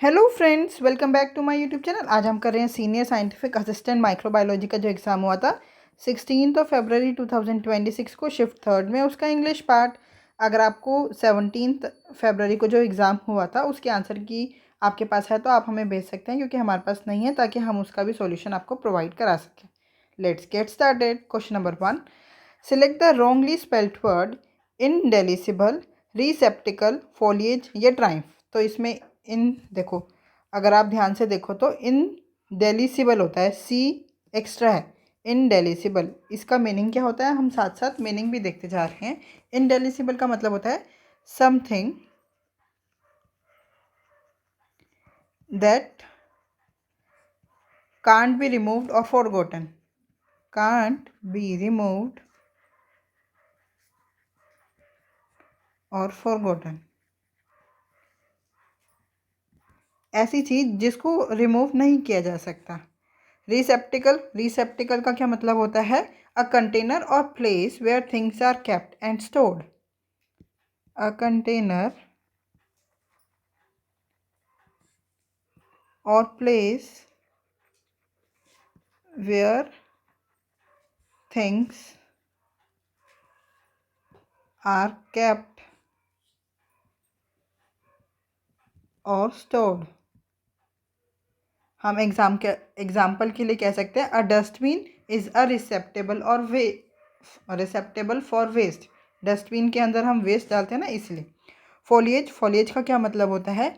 Hello friends, welcome back to my YouTube channel. आज हम कर रहे हैं सीनियर साइंटिफिक असिस्टेंट माइक्रोबायोलॉजी का जो एग्ज़ाम हुआ था 16 फरवरी 2026 को शिफ्ट थर्ड में, उसका इंग्लिश पार्ट। अगर आपको 17 फरवरी को जो एग्ज़ाम हुआ था उसके आंसर की आपके पास है तो आप हमें भेज सकते हैं, क्योंकि हमारे पास नहीं है, ताकि हम उसका भी सॉल्यूशन आपको प्रोवाइड करा सकें। Let's get started. Question number 1, select the wrongly spelled word indeligible, receptacle, foliage या ट्राइम्फ। तो इसमें इन देखो, अगर आप ध्यान से देखो तो इन डेलिसिबल होता है, सी एक्स्ट्रा है। इनडेलिसिबल, इसका मीनिंग क्या होता है, हम साथ साथ मीनिंग भी देखते जा रहे हैं। इनडेलिसिबल का मतलब होता है something that can't be removed और फॉरगॉटन। कांट बी रिमूव्ड और फॉरगॉटन, ऐसी चीज़ जिसको रिमूव नहीं किया जा सकता। रिसेप्टिकल, रिसेप्टिकल का क्या मतलब होता है, a container or place where things are kept and stored. A container or place where things are kept और स्टोर्ड। हम एग्जाम्पल के लिए कह सकते हैं, अ डस्टबिन इज़ अ रिसेप्टेबल और रिसेप्टेबल फॉर वेस्ट। डस्टबिन के अंदर हम वेस्ट डालते हैं ना, इसलिए। फॉलिएज, फॉलिएज का क्या मतलब होता है,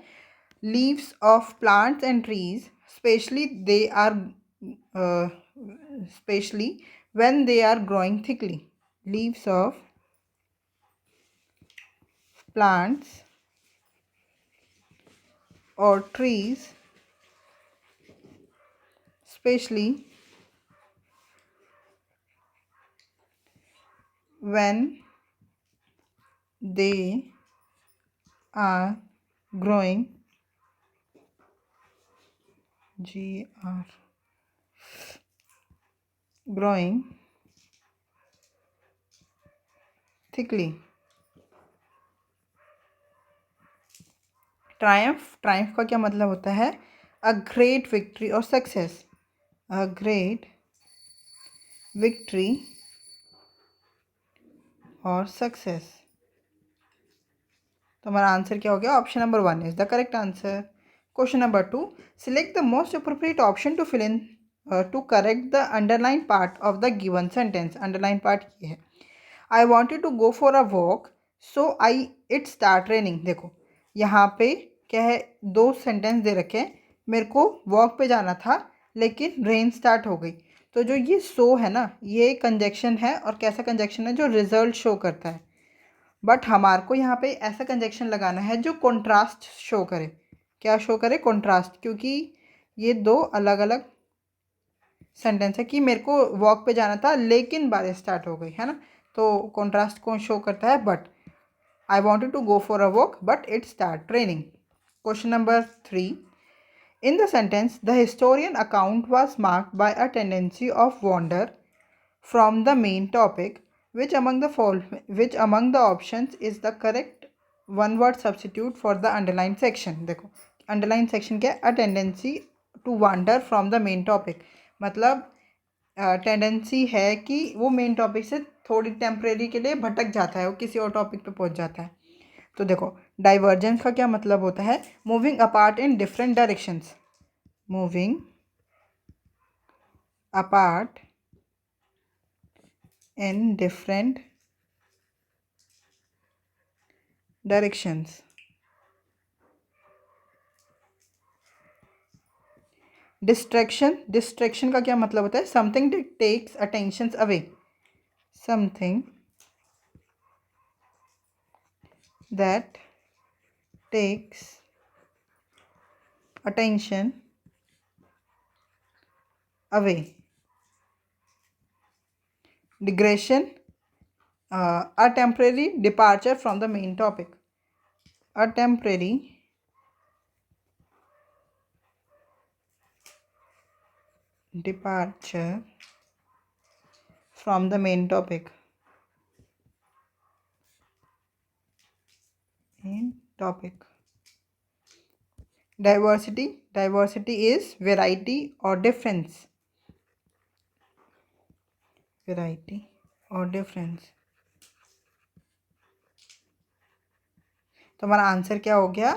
leaves of plants and trees, especially they are especially when they are growing thickly. Leaves of plants or trees, especially when they are growing, G-R, growing thickly. Triumph, triumph का क्या मतलब होता है, अ ग्रेट विक्ट्री और success. A great victory और success. तो हमारा answer क्या हो गया, option number 1 is the correct answer. Question number 2, select the most appropriate option to fill in to correct the underline part of the given sentence. Underline part ये है, I wanted to go for a walk so I it start raining. देखो यहाँ पे क्या है, दो sentence दे रखे हैं, मेरे को वॉक पे जाना था लेकिन रेन स्टार्ट हो गई। तो जो ये सो है ना, ये कंजक्शन है, और कैसा कंजक्शन है, जो रिजल्ट शो करता है। बट हमारे को यहाँ पे ऐसा कंजक्शन लगाना है जो कंट्रास्ट शो करे। क्या शो करे, कंट्रास्ट, क्योंकि ये दो अलग अलग सेंटेंस है कि मेरे को वॉक पे जाना था लेकिन बारिश स्टार्ट हो गई, है ना। तो कंट्रास्ट कौन शो करता है, but I wanted to go for a walk but it start raining. Question number 3, in the sentence the historian account was marked by a tendency of wonder from the main topic, which among the options is the correct one word substitute for the underlined section। देखो underlined section क्या है, a tendency to wander from the main topic, मतलब tendency है कि वो main topic से थोड़ी temporary के लिए भटक जाता है, वो किसी और टॉपिक पे पहुंच जाता है। तो देखो डाइवर्जेंस का क्या मतलब होता है, moving apart in different directions. Moving apart in different directions। Distraction, distraction का क्या मतलब होता है, something takes attention away. Something that takes attention away. Digression, a temporary departure from the main topic। a temporary departure from the main topic। main topic। Diversity is variety or difference. Variety or difference. तो हमारा answer क्या हो गया?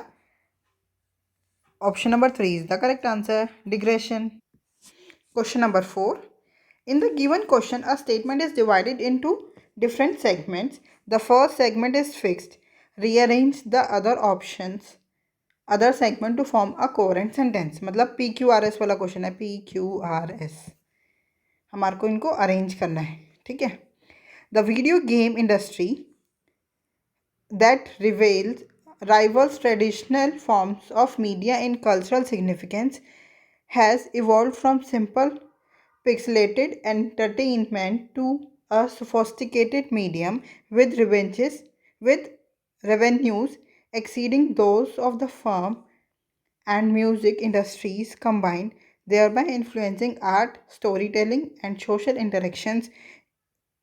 Option number 3 is the correct answer, digression. Question number 4. In the given question, a statement is divided into different segments. The first segment is fixed. Rearrange the other segment to form a coherent sentence. मतलब PQRS वाला question है, PQRS. हमारे को इनको arrange करना है, ठीक है. The video game industry that rivals traditional forms of media in cultural significance has evolved from simple pixelated entertainment to a sophisticated medium with revenues exceeding those of the film and music industries combined, thereby influencing art, storytelling, and social interactions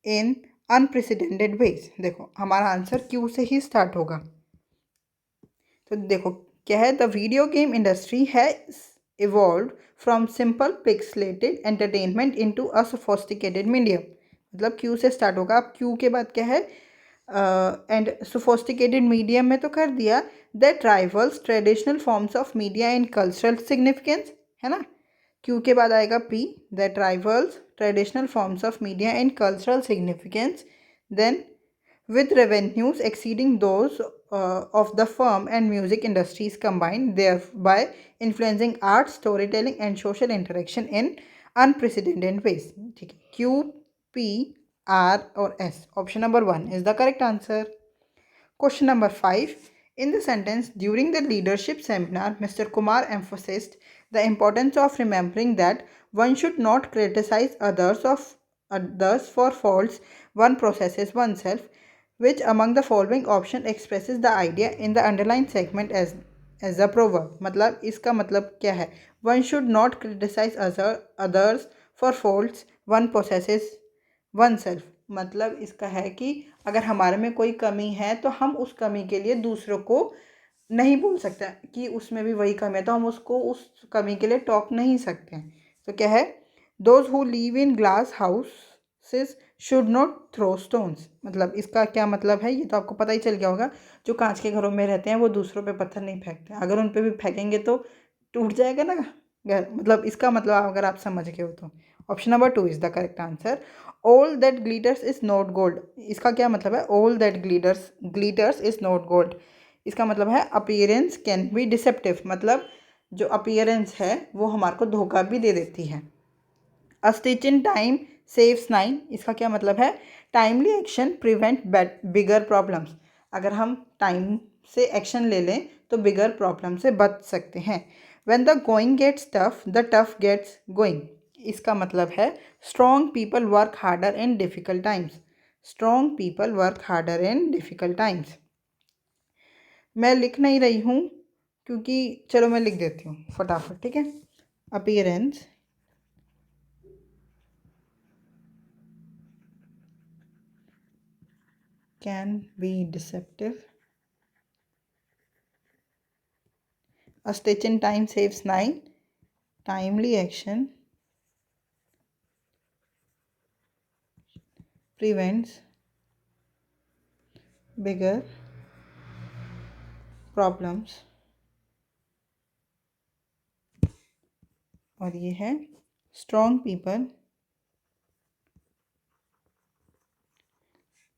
in unprecedented ways. देखो हमारा answer Q से ही start होगा. तो देखो क्या है, the video game industry has evolve from simple pixelated entertainment into a sophisticated medium. मतलब Q से स्टार्ट होगा. अब क्यू के बाद क्या है, एंड सोफोस्टिकेटेड मीडियम में तो कर दिया. That rivals traditional forms of media in cultural significance, है ना. क्यू के बाद आएगा P, that rivals traditional forms of media in cultural significance. Then with revenues exceeding those of the film and music industries combined, thereby influencing art, storytelling, and social interaction in unprecedented ways. ठीक है, Q, P, R और S. Option number 1 is the correct answer. Question number 5. In the sentence, during the leadership seminar, Mr. Kumar emphasized the importance of remembering that one should not criticize others for faults one possesses oneself. Which among the following option expresses the idea in the underlined segment as a proverb? मतलब इसका मतलब क्या है? One should not criticize others for faults one possesses oneself. मतलब इसका है कि अगर हमारे में कोई कमी है तो हम उस कमी के लिए दूसरों को नहीं बोल सकते कि उसमें भी वही कमी है, तो हम उसको उस कमी के लिए टॉक नहीं सकते हैं. तो क्या है, those who live in glass houses should not throw stones. मतलब इसका क्या मतलब है, ये तो आपको पता ही चल गया होगा. जो कांच के घरों में रहते हैं वो दूसरों पे पत्थर नहीं फेंकते, अगर उन पे भी फेंकेंगे तो टूट जाएगा ना घर. मतलब इसका मतलब अगर आप समझ गए हो तो option number 2 is the correct answer. All that glitters is not gold. इसका क्या मतलब है, all that glitters is not gold. इसका मतलब है अपीयरेंस कैन बी डिसेप्टिव. मतलब जो अपीयरेंस है वो हमारे को धोखा भी दे देती है. अ स्टिच इन टाइम सेव्स 9. इसका क्या मतलब है, टाइमली एक्शन प्रिवेंट बिगर प्रॉब्लम्स. अगर हम टाइम से एक्शन ले लें तो बिगर प्रॉब्लम से बच सकते हैं. When the going gets tough the tough gets going. इसका मतलब है strong people work harder in difficult times. Strong people work harder in difficult times. मैं लिख नहीं रही हूँ क्योंकि चलो मैं लिख देती हूँ फटाफट, ठीक है. Appearance can be deceptive. A stitch in time saves 9. Timely action prevents bigger problems. और ये है strong people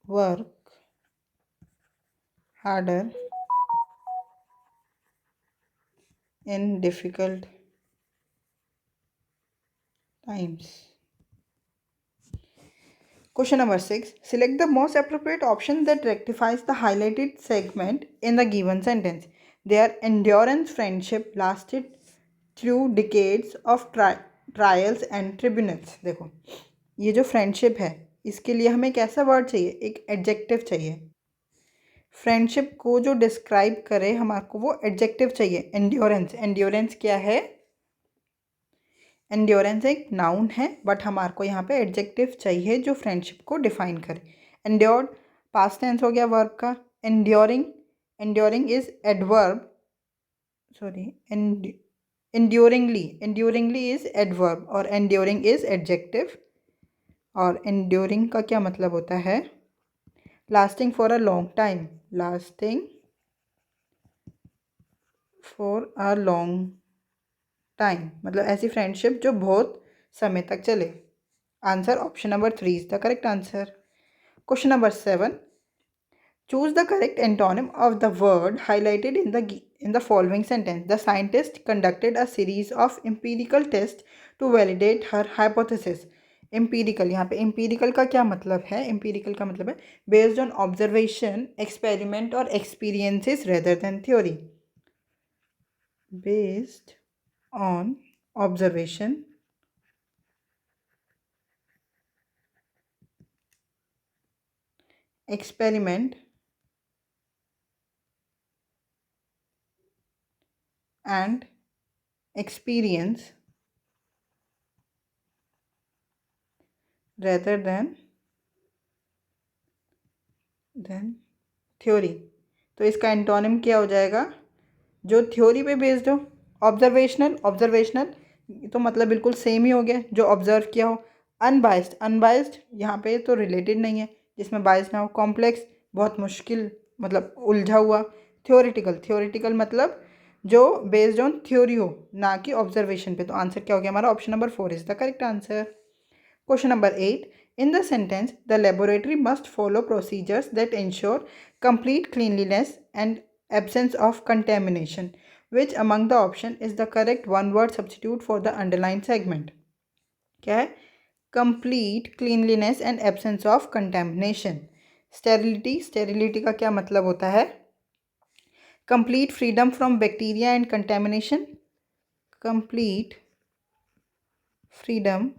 work harder in difficult times. Question number 6. Select the most appropriate option that rectifies the highlighted segment in the given sentence. Their endurance friendship lasted through decades of trials and tribunals. देखो ये जो friendship है इसके लिए हमें कैसा word चाहिए, एक एडजेक्टिव चाहिए. फ्रेंडशिप को जो डिस्क्राइब करे हमारे को वो एडजेक्टिव चाहिए. एंड्योरेंस क्या है, एंड्योरेंस एक नाउन है बट हमारे को यहाँ पे एडजेक्टिव चाहिए जो फ्रेंडशिप को डिफाइन करे. एंड्योर्ड पास्ट टेंस हो गया वर्ब का. Enduring is adverb sorry, enduringly is adverb और enduring is adjective. और enduring का क्या मतलब होता है? lasting for a long time, lasting for a long time मतलब ऐसी फ्रेंडशिप जो बहुत समय तक चले. Answer option number 3 is the correct answer. Question number 7. Choose the correct antonym of the word highlighted in the following sentence. The scientist conducted a series of empirical tests to validate her hypothesis. Empirical, यहाँ पे empirical का क्या मतलब है? Empirical का मतलब है based on observation, experiment और experiences rather than theory. Based on observation, experiment and experience rather than theory. तो इसका एंटोनिम क्या हो जाएगा? जो थ्योरी पे बेस्ड हो. ऑब्जर्वेशनल तो मतलब बिल्कुल सेम ही हो गया, जो ऑब्जर्व किया हो. अनबाइस्ड यहाँ पे तो रिलेटेड नहीं है, जिसमें बाइस ना हो. कॉम्प्लेक्स बहुत मुश्किल मतलब उलझा हुआ. थ्योरेटिकल मतलब जो बेस्ड ऑन थ्योरी हो, ना कि ऑब्जर्वेशन पे. तो आंसर क्या हो गया हमारा? Option number 4 is the correct answer. Question number 8. In the sentence, the laboratory must follow procedures that ensure complete cleanliness and absence of contamination. Which among the option is the correct one-word substitute for the underlined segment? क्या है? Complete cleanliness and absence of contamination. Sterility का क्या मतलब होता है? Complete freedom from bacteria and contamination. Complete freedom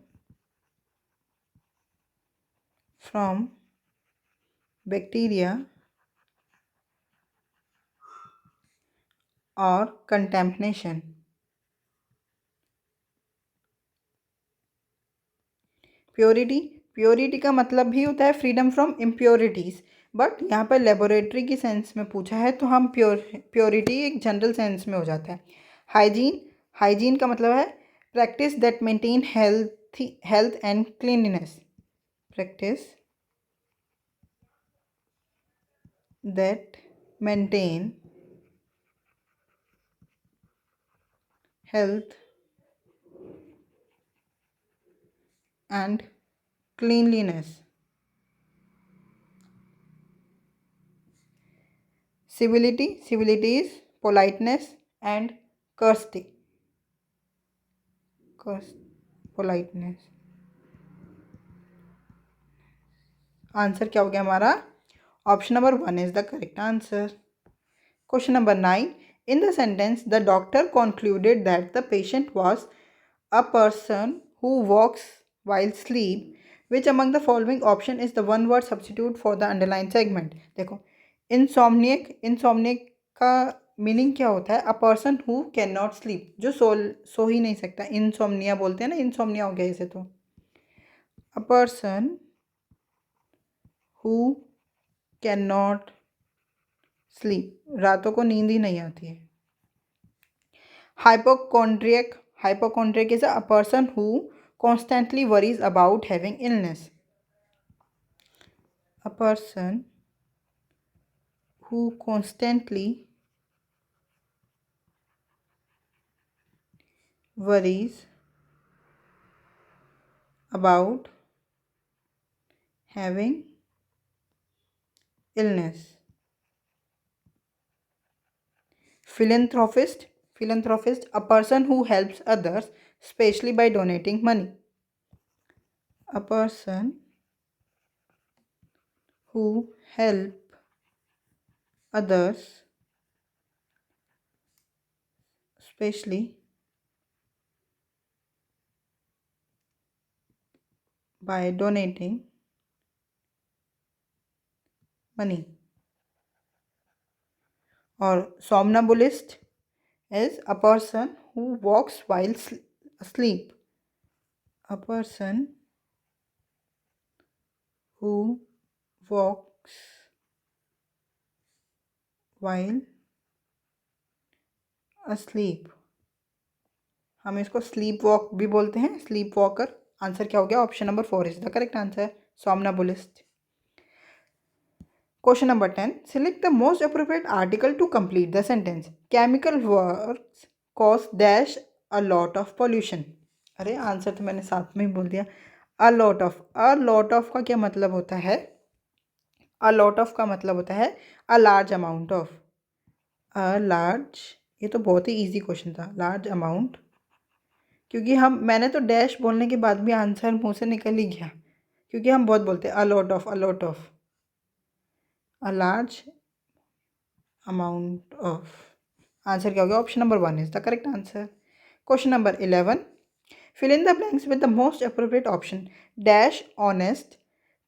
from bacteria or contamination. Purity का मतलब भी होता है फ्रीडम फ्रॉम इम्प्योरिटीज़. बट यहाँ पर लेबोरेटरी की सेंस में पूछा है तो हम प्योरिटी एक जनरल सेंस में हो जाता है. हाइजीन का मतलब है practice that maintain health and cleanliness. Practice that maintain health and cleanliness. Civility is politeness and courtesy. Politeness. Answer क्या हो गया हमारा? Option number 1 is the correct answer. Question number 9. In the sentence, the doctor concluded that the patient was a person who walks while sleep. Which among the following option is the one word substitute for the underlined segment? देखो, इंसोमनिक का meaning क्या होता है? A person who can not sleep, जो सो ही नहीं सकता. Insomnia बोलते हैं ना, इंसोमनिया हो गया इसे. तो a person who can not sleep, रातों को नींद ही नहीं आती है. Hypochondriac is a person who constantly worries about having illness. A person who constantly worries about having illness. Philanthropist, a person who helps others, especially by donating money. A person who help others, especially by donating money. Or somnambulist is a person who walks while asleep. A person who walks while asleep, हम इसको sleep walk भी बोलते हैं, sleep walker. Answer क्या हो गया? Option number 4 is the correct answer, somnambulist। Question number 10. Select the most appropriate article to complete the sentence. Chemical works cause dash a lot of pollution. अरे answer तो मैंने साथ में ही बोल दिया, a lot of। a lot of का क्या मतलब होता है? a lot of का मतलब होता है a large amount of। a large, ये तो बहुत ही इजी क्वेश्चन था, large amount। क्योंकि मैंने तो डैश बोलने के बाद भी आंसर मुंह से निकल ही गया, क्योंकि हम बहुत बोलते हैं a lot of, a lot of, a large amount of। Answer क्या हो गया? Option number 1 is the correct answer. Question number 11। Fill in the blanks with the most appropriate option. Dash honest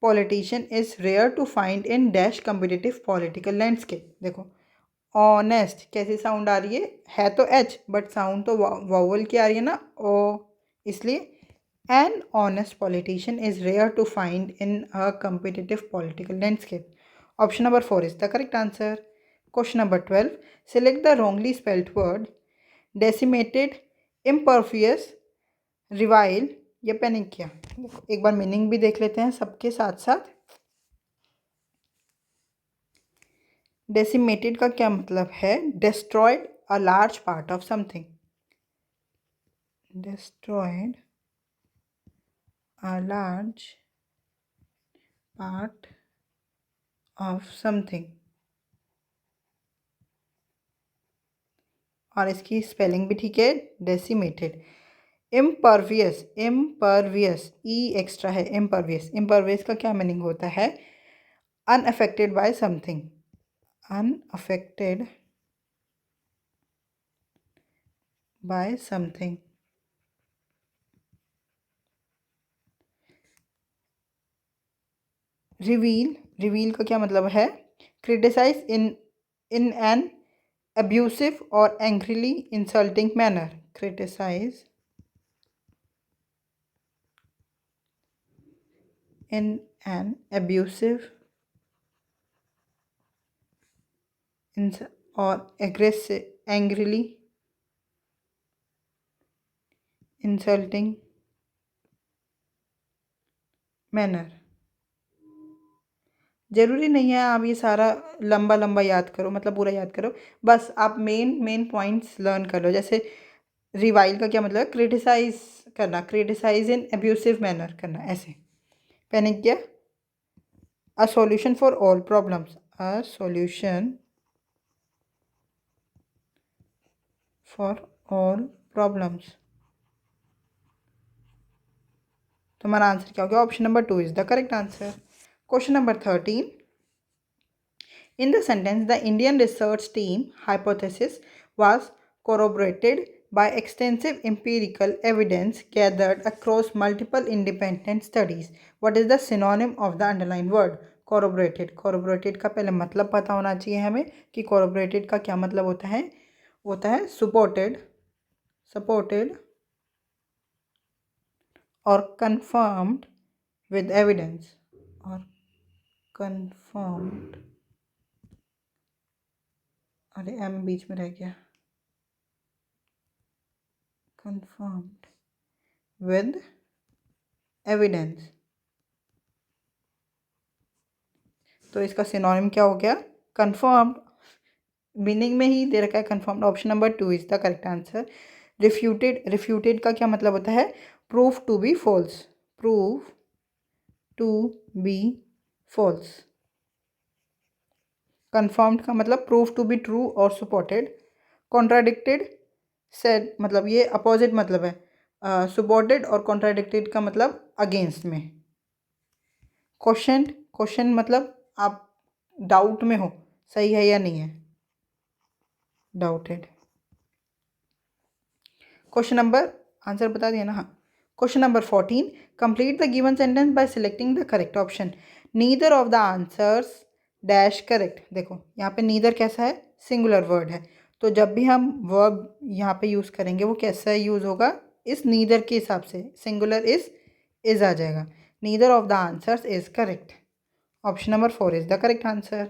politician is rare to find in dash competitive political landscape. देखो honest कैसी sound आ रही है तो H, but sound तो vowel की आ रही है ना, ओ, इसलिए an honest politician is rare to find in a competitive political landscape. Option number 4 is the correct answer. Question number 12. Select the wrongly spelled word decimated, impervious, revile या पेनिकिया। एक बार meaning भी देख लेते हैं सबके साथ साथ। डेसिमेटेड का क्या मतलब है? Destroyed a large part of something. Destroyed a large part of something. और इसकी स्पेलिंग भी ठीक है, decimated. Impervious, impervious, E extra है, इम्परवियस। इम्परवियस का क्या मीनिंग होता है? Unaffected by something, unaffected by something. Revile, revile का क्या मतलब है? Criticize in an abusive or angrily insulting manner। criticize in an abusive or aggressive, angrily insulting manner। ज़रूरी नहीं है आप ये सारा लंबा लंबा याद करो, मतलब पूरा याद करो, बस आप मेन मेन पॉइंट्स लर्न कर लो। जैसे रिवाइल का क्या मतलब है? क्रिटिसाइज करना, क्रिटिसाइज इन एब्यूसिव मैनर करना, ऐसे। पैनिक क्या? A solution for all problems, a solution for all problems. तुम्हारा आंसर क्या हो गया? Option number 2 is the correct answer. Question number 13। In the sentence, the Indian research team hypothesis was corroborated by extensive empirical evidence gathered across multiple independent studies. What is the synonym of the underlined word? Corroborated। corroborated का पहले मतलब पता होना चाहिए हमें कि corroborated का क्या मतलब होता है। होता है supported, supported और confirmed with evidence, और confirmed, अरे एम बीच में रह गया, confirmed with evidence। तो इसका सिनोनिम क्या हो गया? confirmed, मीनिंग में ही दे रखा है confirmed। Option number 2 is the correct answer. Refuted, refuted का क्या मतलब होता है? Proof to be false, proof to be false. confirmed का मतलब प्रूफ टू बी ट्रू और सपोर्टेड। कॉन्ट्राडिक्टेड सेड, मतलब ये अपोजिट मतलब है, सपोर्टेड और कॉन्ट्राडिक्टेड का मतलब अगेंस्ट में। क्वेश्चन, क्वेश्चन मतलब आप डाउट में हो सही है या नहीं है, डाउटेड। क्वेश्चन नंबर, आंसर बता दिया ना? हाँ। Question number 14। Complete the given sentence by selecting the correct option. Neither of the answers dash correct. देखो यहाँ पे नीदर कैसा है? सिंगुलर वर्ड है, तो जब भी हम वर्ब यहाँ पे यूज़ करेंगे वो कैसा यूज़ होगा? इस नीदर के हिसाब से सिंगुलर इज आ जाएगा। Neither of the answers is correct. Option number 4 is the correct answer.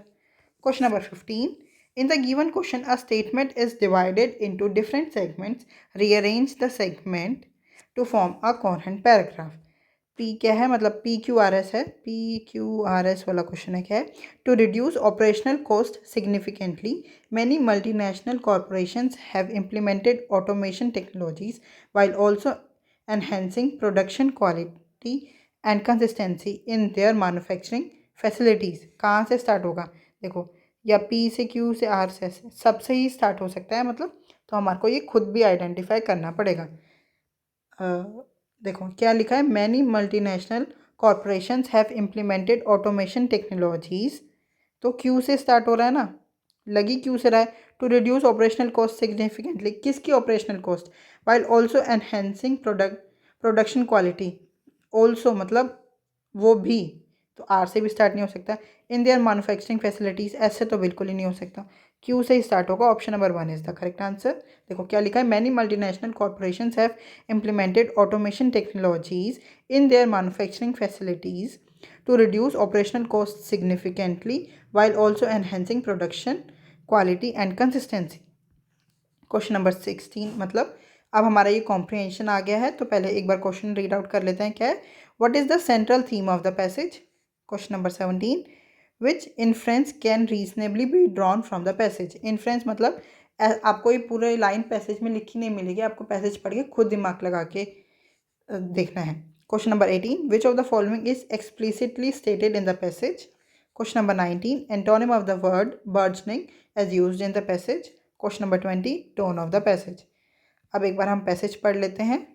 Question number 15। In the given question, a statement is divided into different segments. Rearrange the segment to form a coherent paragraph. P क्या है, मतलब PQRS है, PQRS वाला question है, क्या है? To reduce operational cost significantly, many multinational corporations have implemented automation technologies while also enhancing production quality and consistency in their manufacturing facilities. कहाँ से स्टार्ट होगा? देखो, या P से Q से R से S सबसे ही स्टार्ट हो सकता है, मतलब तो हमारे को ये खुद भी आइडेंटिफाई करना पड़ेगा। देखो क्या लिखा है, many multinational corporations have implemented automation technologies, तो क्यू से स्टार्ट हो रहा है ना, लगी क्यू से रहा है। To reduce operational cost significantly, किसकी operational cost? While also enhancing production quality, also मतलब वो भी, तो आर से भी स्टार्ट नहीं हो सकता। इन देयर मैन्युफैक्चरिंग फैसिलिटीज़, ऐसे तो बिल्कुल ही नहीं हो सकता। क्यू से ही स्टार्ट होगा, option number 1 is the correct answer. देखो क्या लिखा है, many multinational corporations have implemented automation technologies in their manufacturing facilities to reduce operational costs significantly while also enhancing production quality and consistency. Question number 16, मतलब अब हमारा ये comprehension आ गया है, तो पहले एक बार क्वेश्चन रीड आउट कर लेते हैं। क्या है? What is the central theme of the passage? Question number 17, which inference can reasonably be drawn from the passage? Inference मतलब आपको ये पूरे लाइन पैसेज में लिखी नहीं मिलेगी, आपको पैसेज पढ़ के खुद दिमाग लगा के देखना है। Question number 18, which of the following is explicitly stated in the passage? Question number 19, antonym of the word burgeoning as used in the passage? Question number 20, tone of the passage. अब एक बार हम पैसेज पढ़ लेते हैं।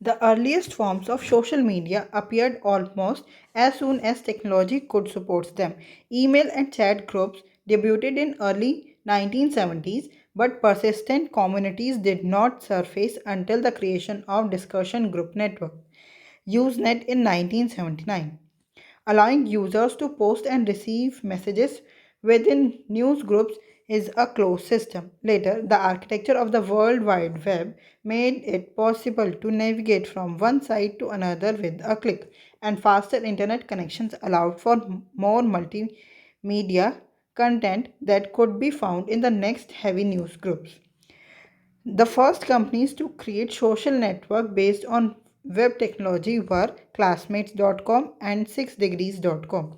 The earliest forms of social media appeared almost as soon as technology could support them. Email and chat groups debuted in early 1970s, but persistent communities did not surface until the creation of discussion group network Usenet in 1979, allowing users to post and receive messages within news groups is a closed system. Later, the architecture of the World Wide Web made it possible to navigate from one site to another with a click, and faster internet connections allowed for more multimedia content that could be found in the next heavy news groups. The first companies to create social network based on web technology were classmates.com and 6degrees.com.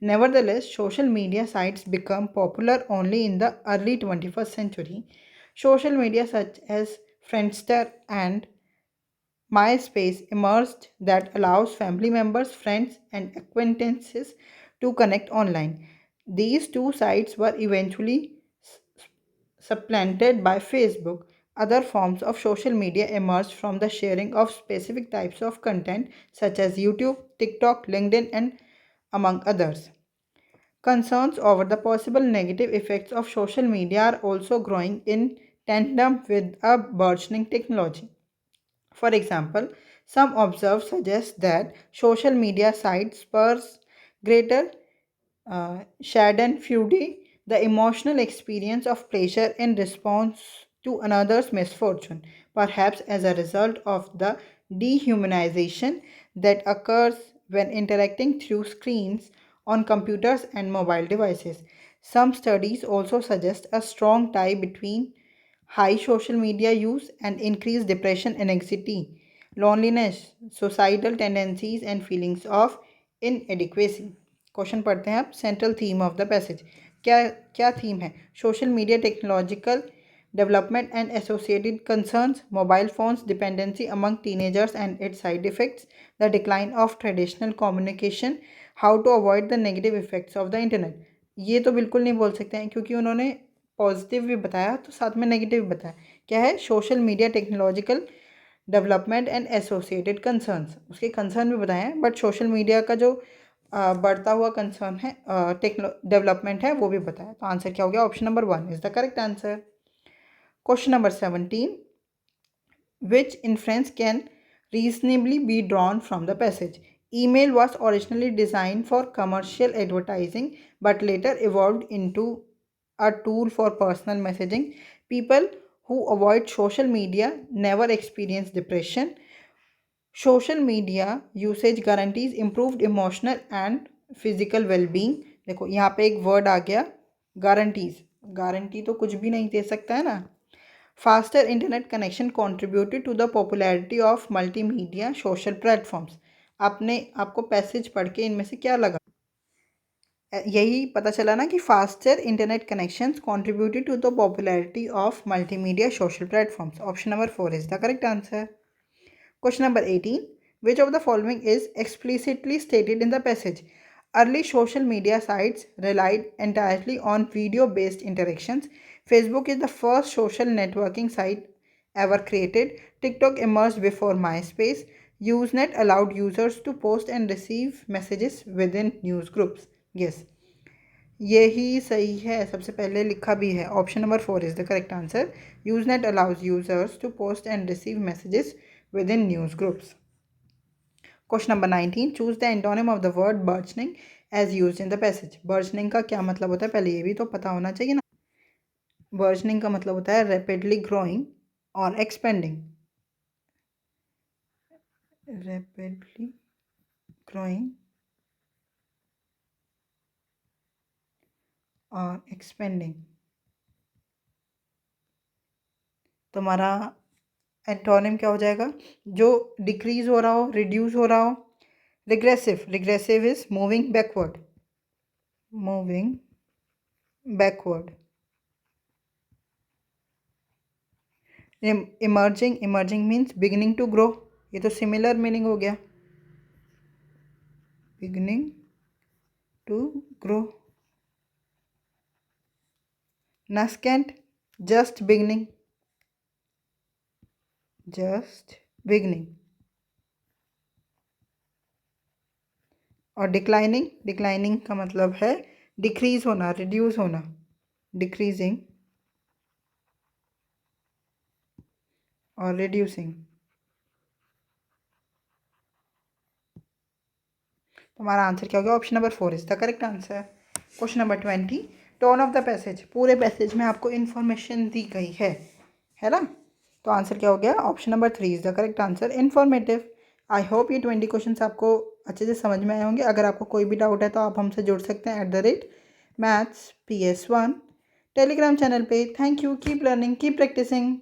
Nevertheless, social media sites became popular only in the early 21st century. Social media such as Friendster and MySpace emerged that allows family members, friends, and acquaintances to connect online. These two sites were eventually supplanted by Facebook. Other forms of social media emerged from the sharing of specific types of content such as YouTube, TikTok, LinkedIn, and among others. Concerns over the possible negative effects of social media are also growing in tandem with a burgeoning technology. For example, some observers suggest that social media sites spurs greater schadenfreude, the emotional experience of pleasure in response to another's misfortune, perhaps as a result of the dehumanization that occurs when interacting through screens on computers and mobile devices. Some studies also suggest a strong tie between high social media use and increased depression and anxiety, loneliness, suicidal tendencies, and feelings of inadequacy. Question पढ़ते हैं आप। Central theme of the passage, क्या क्या theme है? Social media technological development and associated concerns, mobile phones dependency among teenagers and its side effects, the decline of traditional communication, how to avoid the negative effects of the internet. ये तो बिल्कुल नहीं बोल सकते हैं क्योंकि उन्होंने पॉजिटिव भी बताया तो साथ में नेगेटिव भी बताया। क्या है? Social media technological development and associated concerns, उसके कंसर्न भी बताए हैं, बट सोशल मीडिया का जो बढ़ता हुआ कंसर्न है, डेवलपमेंट है, वो भी बताया। तो आंसर क्या हो गया? Option number 1 is the correct answer. Question number 17, which inference can reasonably be drawn from the passage? Email was originally designed for commercial advertising but later evolved into a tool for personal messaging. People who avoid social media never experience depression. Social media usage guarantees improved emotional and physical well being. देखो यहाँ पे एक word आ गया guarantees, guarantee तो कुछ भी नहीं दे सकता है ना। Faster internet connection contributed to the popularity of multimedia social platforms. आपको पैसेज पढ़ के इनमें से क्या लगा? यही पता चला ना कि faster internet connections contributed to the popularity of multimedia social platforms. Option number 4 is the correct answer. Question number 18. Which of the following is explicitly stated in the passage? Early social media sites relied entirely on video-based interactions. Facebook is the first social networking site ever created. TikTok emerged before MySpace. Usenet allowed users to post and receive messages within news groups. Yes, यही सही है, सबसे पहले लिखा भी है। Option number 4 is the correct answer. Usenet allows users to post and receive messages within newsgroups. Question number 19, choose the antonym of the word burgeoning as use in the passage. Burgeoning का क्या मतलब होता है, पहले ये भी तो पता होना चाहिए ना। बर्जनिंग का मतलब होता है रैपिडली ग्रोइंग और एक्सपेंडिंग। रैपिडली ग्रोइंग और एक्सपेंडिंग। तुम्हारा एंटोनिम क्या हो जाएगा? जो डिक्रीज हो रहा हो, रिड्यूस हो रहा हो। Regressive, regressive is moving backward, moving backward. Emerging, emerging means beginning to grow, ये तो सिमिलर मीनिंग हो गया, beginning to grow. Nascent, just beginning, just beginning. और डिक्लाइनिंग, डिक्लाइनिंग का मतलब है डिक्रीज होना, रिड्यूस होना, डिक्रीजिंग और रिड्यूसिंग। तुम्हारा आंसर क्या होगा? Option number 4 is the correct answer. Question number 20, tone of the passage. पूरे पैसेज में आपको इन्फॉर्मेशन दी गई है ना? तो आंसर क्या हो गया? Option number 3 is the correct answer, informative. I hope ये 20 क्वेश्चन आपको अच्छे से समझ में आए होंगे। अगर आपको कोई भी डाउट है तो आप हमसे जुड़ सकते हैं @mathsps1 टेलीग्राम चैनल पे। Thank you, keep learning, keep practising.